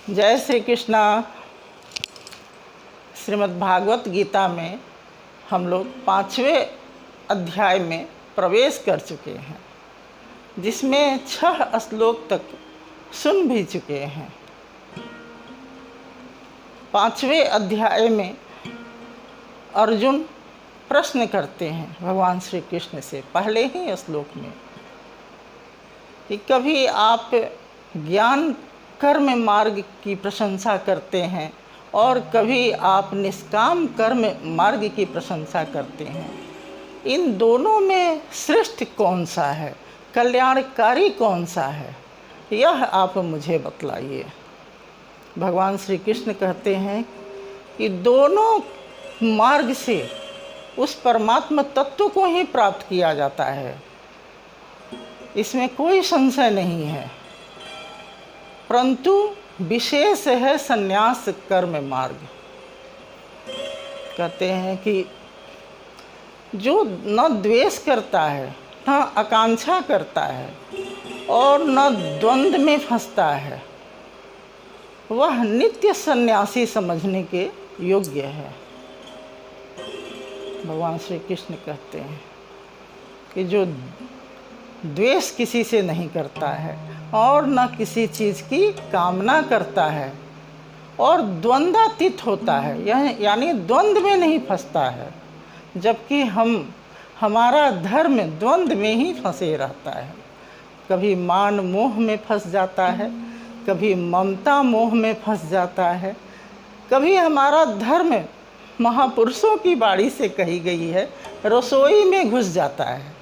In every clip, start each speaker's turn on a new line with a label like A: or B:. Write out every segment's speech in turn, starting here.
A: जय श्री कृष्णा। श्रीमद् भागवत गीता में हम लोग 5वें अध्याय में प्रवेश कर चुके हैं, जिसमें 6 श्लोक तक सुन भी चुके हैं। 5वें अध्याय में अर्जुन प्रश्न करते हैं भगवान श्री कृष्ण से पहले ही श्लोक में कि कभी आप ज्ञान कर्म मार्ग की प्रशंसा करते हैं और कभी आप निष्काम कर्म मार्ग की प्रशंसा करते हैं। इन दोनों में श्रेष्ठ कौन सा है, कल्याणकारी कौन सा है, यह आप मुझे बतलाइए। भगवान श्री कृष्ण कहते हैं कि दोनों मार्ग से उस परमात्मा तत्व को ही प्राप्त किया जाता है, इसमें कोई संशय नहीं है। परंतु विशेष है संन्यास कर्म मार्ग। कहते हैं कि जो न द्वेष करता है, न आकांक्षा करता है और न द्वंद्व में फंसता है, वह नित्य सन्यासी समझने के योग्य है। भगवान श्री कृष्ण कहते हैं कि जो द्वेष किसी से नहीं करता है और न किसी चीज़ की कामना करता है और द्वंद्वातीत होता है, यानी द्वंद्व में नहीं फंसता है, जबकि हमारा धर्म द्वंद्व में ही फंसे रहता है। कभी मान मोह में फंस जाता है, कभी ममता मोह में फंस जाता है, कभी हमारा धर्म महापुरुषों की बाणी से कही गई है रसोई में घुस जाता है।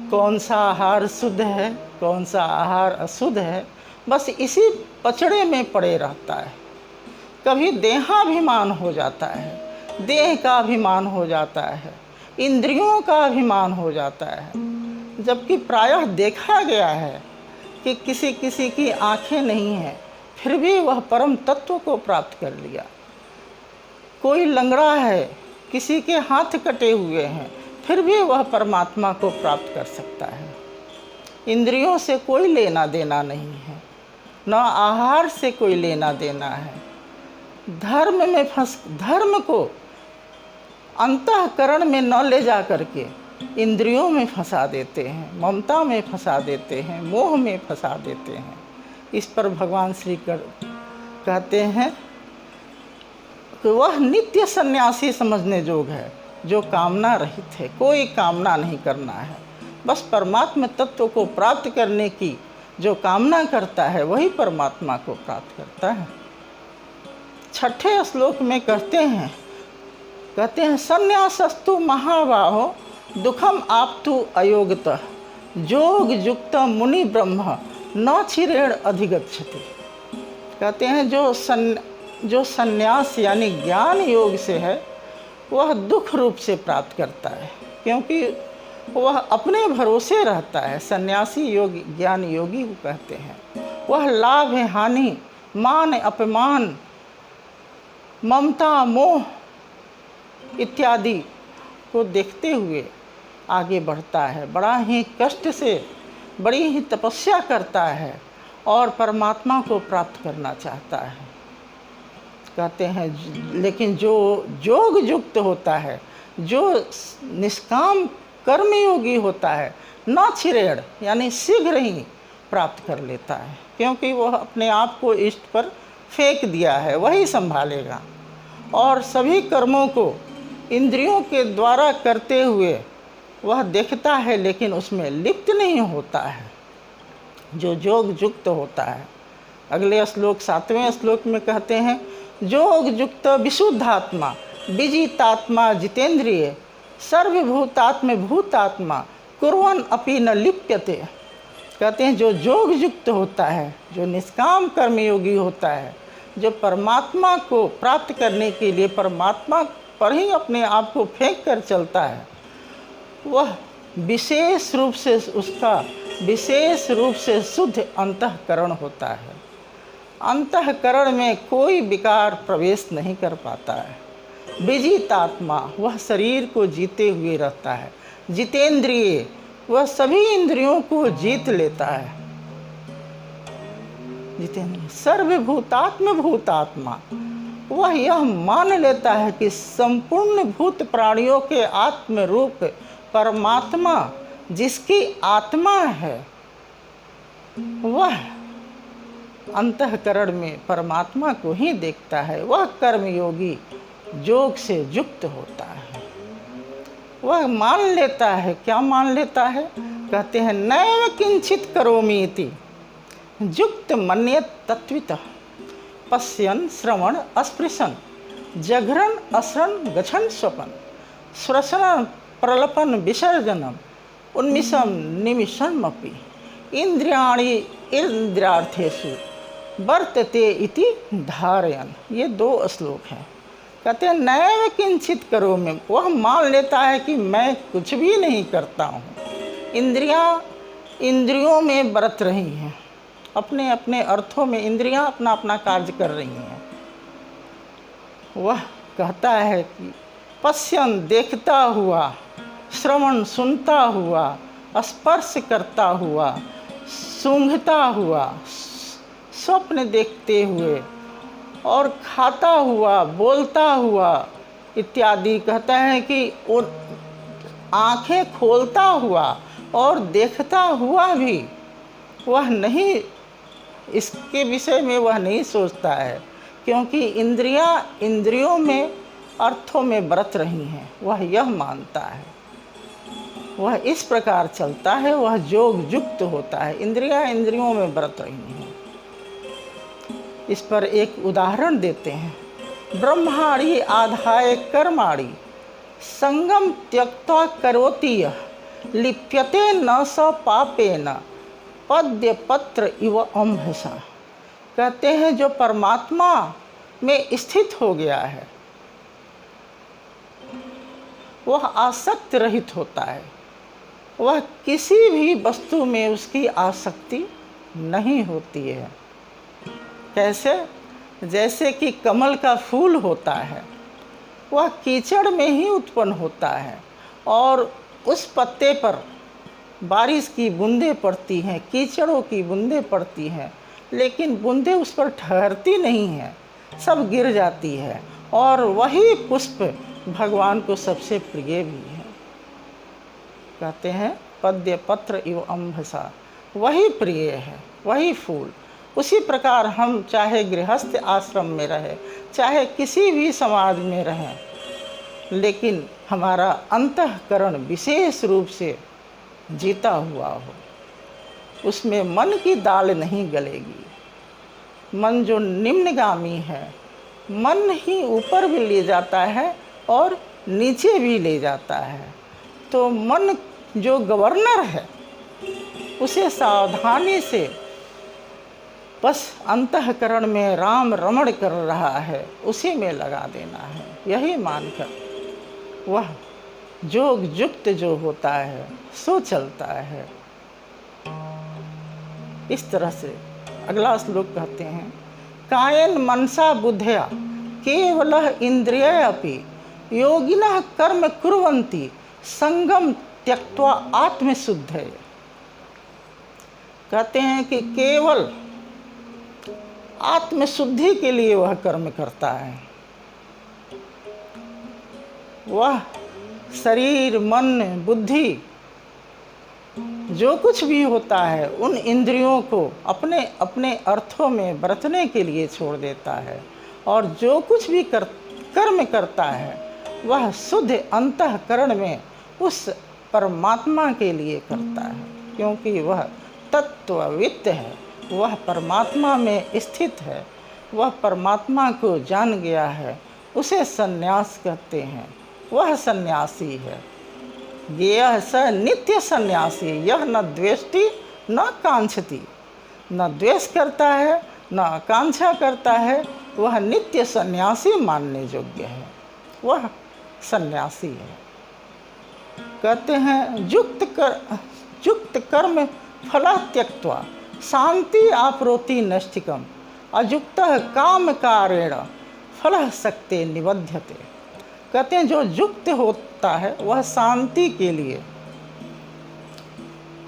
A: कौन सा आहार शुद्ध है, कौन सा आहार अशुद्ध है, बस इसी पचड़े में पड़े रहता है। कभी देहाभिमान हो जाता है, देह का अभिमान हो जाता है, इंद्रियों का अभिमान हो जाता है, जबकि प्रायः देखा गया है कि किसी किसी की आँखें नहीं हैं फिर भी वह परम तत्व को प्राप्त कर लिया। कोई लंगड़ा है, किसी के हाथ कटे हुए हैं, फिर भी वह परमात्मा को प्राप्त कर सकता है। इंद्रियों से कोई लेना देना नहीं है, न आहार से कोई लेना देना है। धर्म को अंतःकरण में न ले जा करके इंद्रियों में फंसा देते हैं, ममता में फंसा देते हैं, मोह में फंसा देते हैं। इस पर भगवान श्री कहते हैं कि वह नित्य सन्यासी समझने योग्य है, जो कामना रहित है। कोई कामना नहीं करना है, बस परमात्मा तत्व को प्राप्त करने की जो कामना करता है वही परमात्मा को प्राप्त करता है। 6ठे श्लोक में कहते हैं संन्यासस्तु महाबाहो दुखम आप्तु अयोगतः योग युक्त मुनि ब्रह्म न चिरेण अधिगच्छति। कहते हैं जो संन्यास यानी ज्ञान योग से है वह दुख रूप से प्राप्त करता है, क्योंकि वह अपने भरोसे रहता है। सन्यासी योगी ज्ञान योगी को कहते हैं। वह लाभ हानि, मान अपमान, ममता मोह इत्यादि को देखते हुए आगे बढ़ता है। बड़ा ही कष्ट से बड़ी ही तपस्या करता है और परमात्मा को प्राप्त करना चाहता है। कहते हैं लेकिन जो योग युक्त होता है, जो निष्काम कर्मयोगी होता है, न छिरेड़ यानी शीघ्र ही प्राप्त कर लेता है, क्योंकि वह अपने आप को इष्ट पर फेंक दिया है, वही संभालेगा। और सभी कर्मों को इंद्रियों के द्वारा करते हुए वह देखता है, लेकिन उसमें लिप्त नहीं होता है, जो योग युक्त होता है। अगले श्लोक 7वें श्लोक में कहते हैं योग युक्त विशुद्धात्मा विजितात्मा जितेंद्रिय सर्वभूतात्म भूतात्मा कुर्वन् अपि न लिप्यते। कहते हैं जो योग युक्त होता है, जो निष्काम कर्मयोगी होता है, जो परमात्मा को प्राप्त करने के लिए परमात्मा पर ही अपने आप को फेंक कर चलता है, वह विशेष रूप से शुद्ध अंतःकरण होता है। अंतःकरण में कोई विकार प्रवेश नहीं कर पाता है। विजितात्मा वह शरीर को जीते हुए रहता है। जितेंद्रिय वह सभी इंद्रियों को जीत लेता है। जितेंद्र सर्वभूतात्म भूतात्मा, वह यह मान लेता है कि संपूर्ण भूत प्राणियों के आत्म रूप परमात्मा जिसकी आत्मा है, वह अंतःकरण में परमात्मा को ही देखता है। वह कर्मयोगी योग से युक्त होता है। वह मान लेता है, क्या मान लेता है? कहते हैं नैव किंचित करोमि इति युक्त मन्येत तत्वितः पश्यन् श्रवण अस्पृशन जघरन असरन गच्छन स्वपन श्वसन प्रलपन विसर्जनम उन्मिषम निमिषमपि इंद्रियाणि इंद्रियार्थेषु वर्तते इति धारयन्। ये 2 श्लोक हैं। कहते हैं नैव किंचित करोमि, वह मान लेता है कि मैं कुछ भी नहीं करता हूँ। इंद्रियों में बरत रही हैं, अपने अपने अर्थों में इंद्रियां अपना अपना कार्य कर रही हैं। वह कहता है कि पश्यन देखता हुआ, श्रवण सुनता हुआ, स्पर्श करता हुआ, सूंघता हुआ, स्वप्न देखते हुए और खाता हुआ, बोलता हुआ इत्यादि। कहता है कि आँखें खोलता हुआ और देखता हुआ भी वह नहीं, इसके विषय में वह नहीं सोचता है, क्योंकि इंद्रियों में अर्थों में बरत रही हैं। वह यह मानता है, वह इस प्रकार चलता है, वह योग युक्त होता है। इंद्रियों में बरत रही हैं। इस पर एक उदाहरण देते हैं। ब्रह्माणि आधाय कर्माणि संगम त्यक्त्वा करोति यः लिप्यते न स पापेन पद्य पत्र इव अम्भसा। कहते हैं जो परमात्मा में स्थित हो गया है वह आसक्त रहित होता है। वह किसी भी वस्तु में उसकी आसक्ति नहीं होती है। कैसे? जैसे कि कमल का फूल होता है, वह कीचड़ में ही उत्पन्न होता है और उस पत्ते पर बारिश की बूंदें पड़ती हैं, कीचड़ों की बूंदें पड़ती हैं, लेकिन बूंदें उस पर ठहरती नहीं हैं, सब गिर जाती है। और वही पुष्प भगवान को सबसे प्रिय भी है। कहते हैं पद्य पत्र इव अम्भसा, वही प्रिय है, वही फूल। उसी प्रकार हम चाहे गृहस्थ आश्रम में रहें, चाहे किसी भी समाज में रहें, लेकिन हमारा अंतःकरण विशेष रूप से जीता हुआ हो, उसमें मन की दाल नहीं गलेगी। मन जो निम्नगामी है, मन ही ऊपर भी ले जाता है और नीचे भी ले जाता है। तो मन जो गवर्नर है उसे सावधानी से बस अंतःकरण में राम रमण कर रहा है, उसी में लगा देना है। यही मानकर वह योग युक्त जो होता है सो चलता है। इस तरह से अगला श्लोक कहते हैं कायेन मनसा बुद्धया केवलः इंद्रियः अपि योगिनः कर्म कुर्वन्ति संगम त्यक्त्वा आत्मशुद्धये। कहते हैं कि केवल आत्मशुद्धि के लिए वह कर्म करता है। वह शरीर मन बुद्धि जो कुछ भी होता है उन इंद्रियों को अपने अपने अर्थों में बरतने के लिए छोड़ देता है, और जो कुछ भी कर्म करता है वह शुद्ध अंतःकरण में उस परमात्मा के लिए करता है, क्योंकि वह तत्ववित्त है, वह परमात्मा में स्थित है, वह परमात्मा को जान गया है। उसे सन्यास कहते हैं, वह सन्यासी है। यह स नित्य सन्यासी, यह न द्वेष्टि न कांक्षति, न द्वेष करता है न आकांक्षा करता है, वह नित्य सन्यासी मानने योग्य है, वह सन्यासी है। कहते हैं युक्त कर्म फला त्यक्त्वा शांति आप्नोति नैष्ठिकम अयुक्तः काम कारेण फलः सक्ते निबध्यते। कहते हैं जो युक्त होता है वह शांति के लिए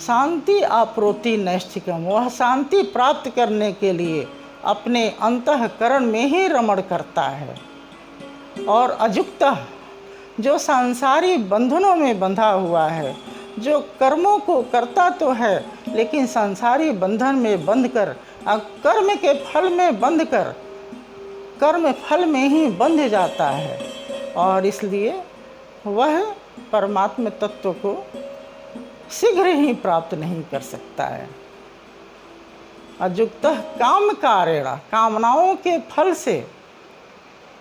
A: शांति आप्नोति नैष्ठिकम, वह शांति प्राप्त करने के लिए अपने अंतःकरण में ही रमण करता है। और अयुक्त जो सांसारी बंधनों में बंधा हुआ है, जो कर्मों को करता तो है लेकिन संसारी बंधन में बंध कर, कर्म के फल में बंध कर कर्म फल में ही बंध जाता है, और इसलिए वह परमात्म तत्व को शीघ्र ही प्राप्त नहीं कर सकता है। अयुक्त काम कारेण, कामनाओं के फल से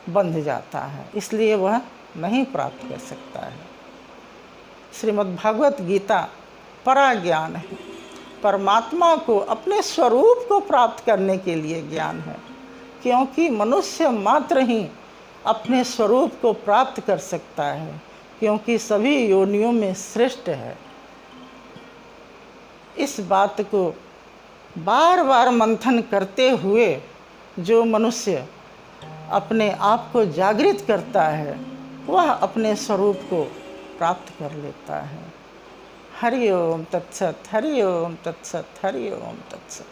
A: बंध जाता है, इसलिए वह नहीं प्राप्त कर सकता है। श्रीमद् भागवत गीता परा ज्ञान है, परमात्मा को अपने स्वरूप को प्राप्त करने के लिए ज्ञान है, क्योंकि मनुष्य मात्र ही अपने स्वरूप को प्राप्त कर सकता है, क्योंकि सभी योनियों में श्रेष्ठ है। इस बात को बार बार मंथन करते हुए जो मनुष्य अपने आप को जागृत करता है, वह अपने स्वरूप को प्राप्त कर लेता है। हरि ओम तत्सत, हरि ओम तत्सत, हरि ओम तत्सत।